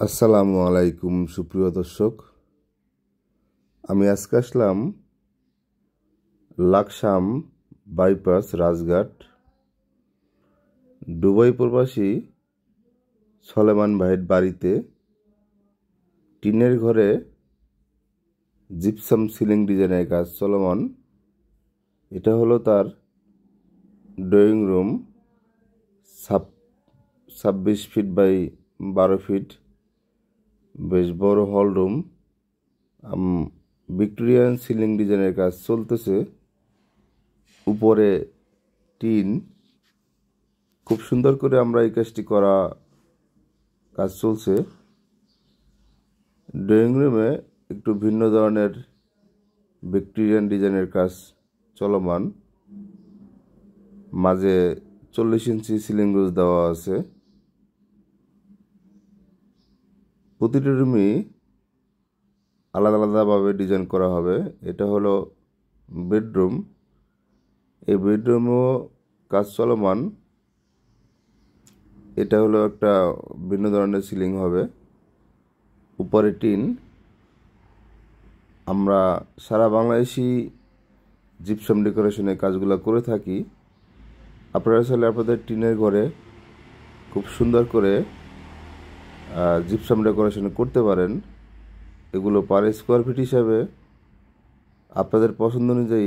আসসালামু আলাইকুম সুপ্রিয় দর্শক, আমি আজকে আসলাম লাকসাম বাইপাস রাজঘাট দুবাই প্রবাসী সলেমান ভাইয়ের বাড়িতে টিনের ঘরে জিপসাম সিলিং ডিজাইনের কাজ চলমান। এটা হলো তার drawing room, 26 feet by 12 feet, বেশ বড় হল রুম। ভিক্টোরিয়ান সিলিং ডিজাইনের কাজ চলতেছে, উপরে টিন। খুব সুন্দর করে আমরা এই কাজটি করা কাজ চলছে। ড্রয়িং রুমে একটু ভিন্ন ধরনের ভিক্টোরিয়ান ডিজাইনের কাজ চলমান, মাঝে 40 ইঞ্চি সিলিং রোজ দেওয়া আছে। প্রতিটি রুমই আলাদা আলাদাভাবে ডিজাইন করা হবে। এটা হলো বেডরুম, এই বেডরুমও কাজ চলমান। এটা হলো একটা ভিন্ন ধরনের সিলিং হবে, উপরে টিন। আমরা সারা বাংলাদেশি জিপসাম ডেকোরেশনের কাজগুলো করে থাকি। আপনারা চাইলে আপনাদের টিনের ঘরে খুব সুন্দর করে জিপসাম ডেকোরেশন করতে পারেন। এগুলো পার স্কোয়ার ফিট হিসাবে আপনাদের পছন্দ অনুযায়ী